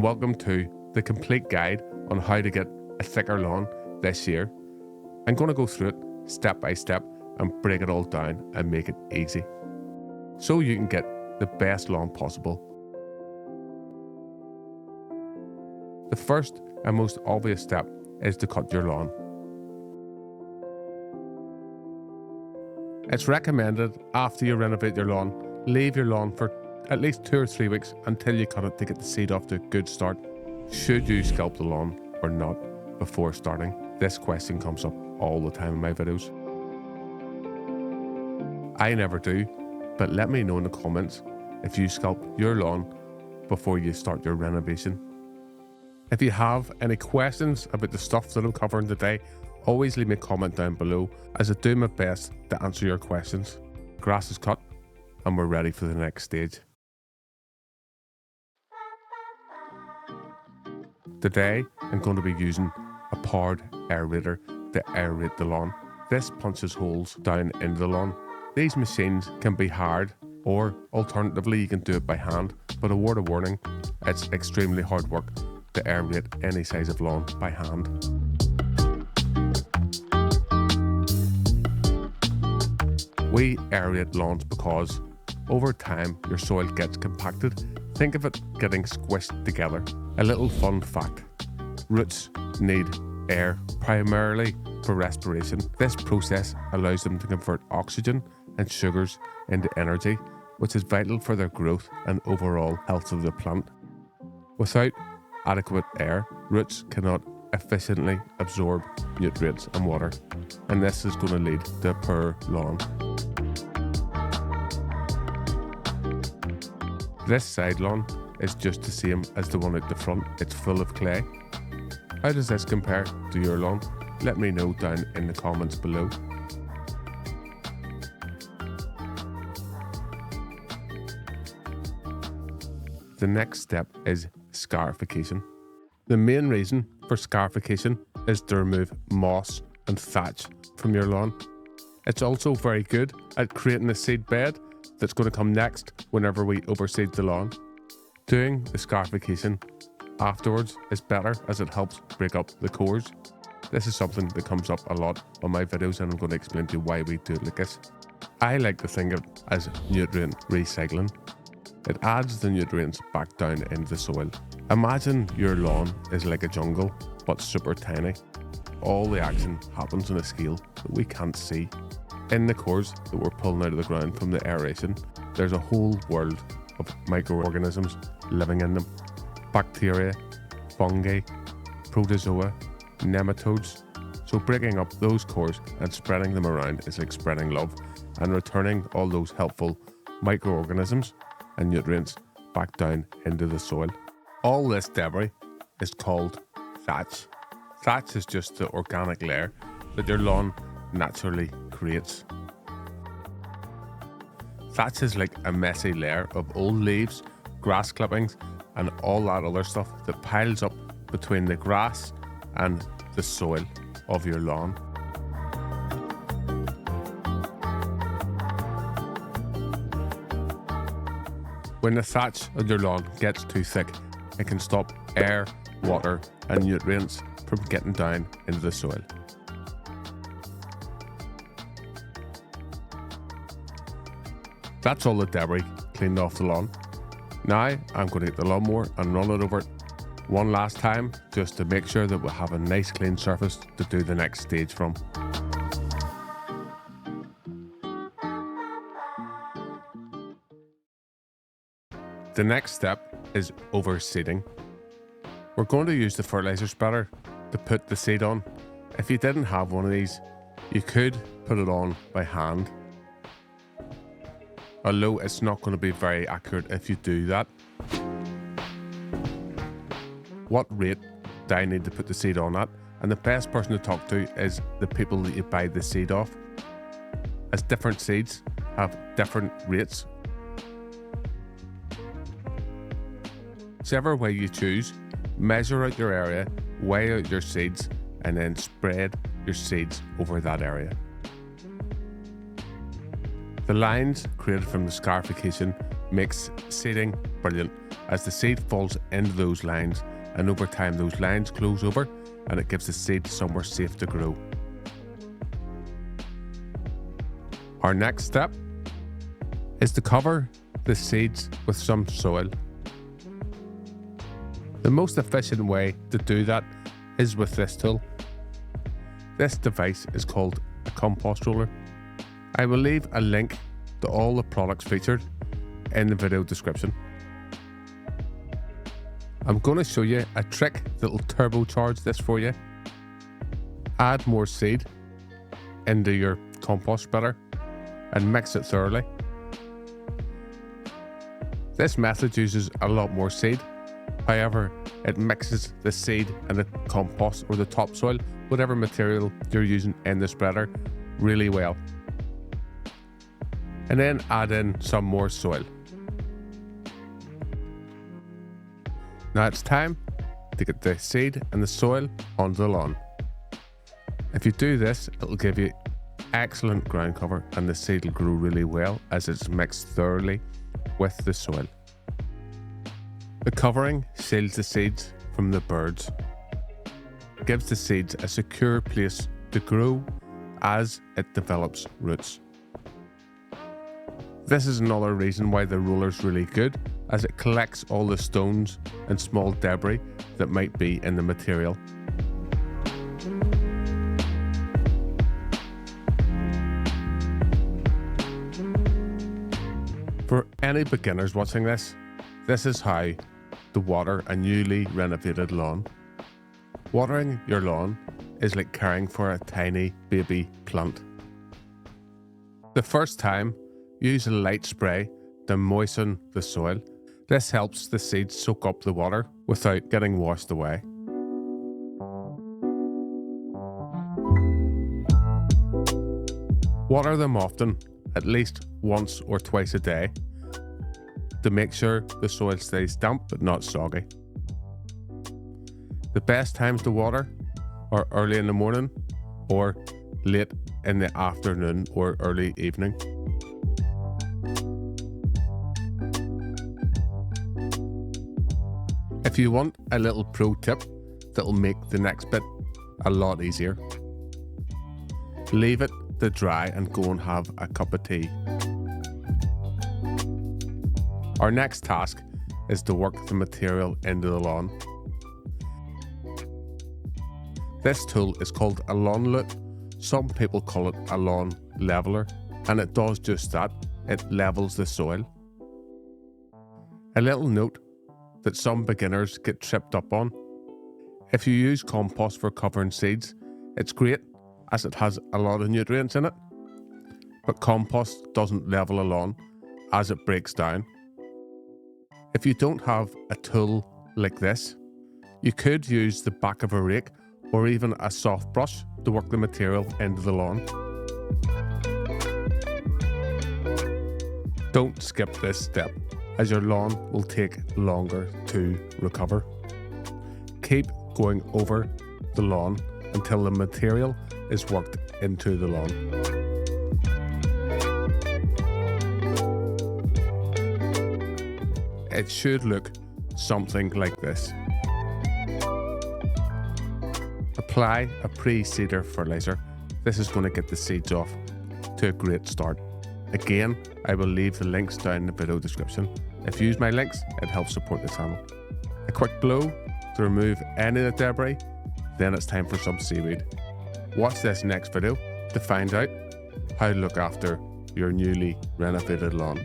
Welcome to the complete guide on how to get a thicker lawn this year. I'm going to go through it step by step and break it all down and make it easy so you can get the best lawn possible. The first and most obvious step is to cut your lawn. It's recommended after you renovate your lawn, leave your lawn for at least 2 or 3 weeks until you cut it to get the seed off to a good start. Should you scalp the lawn or not before starting? This question comes up all the time in my videos. I never do, but let me know in the comments if you scalp your lawn before you start your renovation. If you have any questions about the stuff that I'm covering today, always leave me a comment down below as I do my best to answer your questions. Grass is cut and we're ready for the next stage. Today I'm going to be using a powered aerator to aerate the lawn. This punches holes down into the lawn. These machines can be hard, or alternatively you can do it by hand, but a word of warning, it's extremely hard work to aerate any size of lawn by hand. We aerate lawns because over time your soil gets compacted. Think of it getting squished together. A little fun fact, roots need air primarily for respiration. This process allows them to convert oxygen and sugars into energy, which is vital for their growth and overall health of the plant. Without adequate air, roots cannot efficiently absorb nutrients and water, and this is going to lead to a poor lawn. This side lawn is just the same as the one at the front. It's full of clay. How does this compare to your lawn? Let me know down in the comments below. The next step is scarification. The main reason for scarification is to remove moss and thatch from your lawn. It's also very good at creating a seed bed that's going to come next whenever we overseed the lawn. Doing the scarification afterwards is better as it helps break up the cores. This is something that comes up a lot on my videos and I'm going to explain to you why we do it like this. I like to think of it as nutrient recycling. It adds the nutrients back down into the soil. Imagine your lawn is like a jungle but super tiny. All the action happens on a scale that we can't see. In the cores that we're pulling out of the ground from the aeration, there's a whole world of microorganisms living in them. Bacteria, fungi, protozoa, nematodes. So breaking up those cores and spreading them around is like spreading love and returning all those helpful microorganisms and nutrients back down into the soil. All this debris is called thatch. Thatch is just the organic layer that your lawn naturally creates. Thatch is like a messy layer of old leaves, grass clippings and all that other stuff that piles up between the grass and the soil of your lawn. When the thatch on your lawn gets too thick, it can stop air, water and nutrients from getting down into the soil. That's all the debris cleaned off the lawn. Now I'm going to get the lawnmower and run it over one last time just to make sure that we'll have a nice clean surface to do the next stage from. The next step is overseeding. We're going to use the fertilizer spreader to put the seed on. If you didn't have one of these, you could put it on by hand. Although it's not going to be very accurate if you do that. What rate do I need to put the seed on at? And the best person to talk to is the people that you buy the seed off, as different seeds have different rates. Whichever way you choose, measure out your area, weigh out your seeds, and then spread your seeds over that area. The lines created from the scarification makes seeding brilliant as the seed falls into those lines, and over time those lines close over and it gives the seed somewhere safe to grow. Our next step is to cover the seeds with some soil. The most efficient way to do that is with this tool. This device is called a compost roller. I will leave a link to all the products featured in the video description. I'm going to show you a trick that will turbocharge this for you. Add more seed into your compost spreader and mix it thoroughly. This method uses a lot more seed. However, it mixes the seed and the compost or the topsoil, whatever material you're using in the spreader, really well. And then add in some more soil. Now it's time to get the seed and the soil onto the lawn. If you do this, it'll give you excellent ground cover and the seed will grow really well as it's mixed thoroughly with the soil. The covering shields the seeds from the birds. It gives the seeds a secure place to grow as it develops roots. This is another reason why the roller is really good, as it collects all the stones and small debris that might be in the material. For any beginners watching this, this is how to water a newly renovated lawn. Watering your lawn is like caring for a tiny baby plant. The first time, use a light spray to moisten the soil. This helps the seeds soak up the water without getting washed away. Water them often, at least once or twice a day, to make sure the soil stays damp but not soggy. The best times to water are early in the morning or late in the afternoon or early evening. If you want a little pro tip that will make the next bit a lot easier, leave it to dry and go and have a cup of tea. Our next task is to work the material into the lawn. This tool is called a lawn loop. Some people call it a lawn leveler, and it does just that. It levels the soil. A little note that some beginners get tripped up on. If you use compost for covering seeds, it's great as it has a lot of nutrients in it, but compost doesn't level a lawn as it breaks down. If you don't have a tool like this, you could use the back of a rake or even a soft brush to work the material into the lawn. Don't skip this step, as your lawn will take longer to recover. Keep going over the lawn until the material is worked into the lawn. It should look something like this. Apply a pre-seeder fertilizer. This is going to get the seeds off to a great start. Again, I will leave the links down in the video description. If you use my links, it helps support the channel. A quick blow to remove any of the debris, then it's time for some seaweed. Watch this next video to find out how to look after your newly renovated lawn.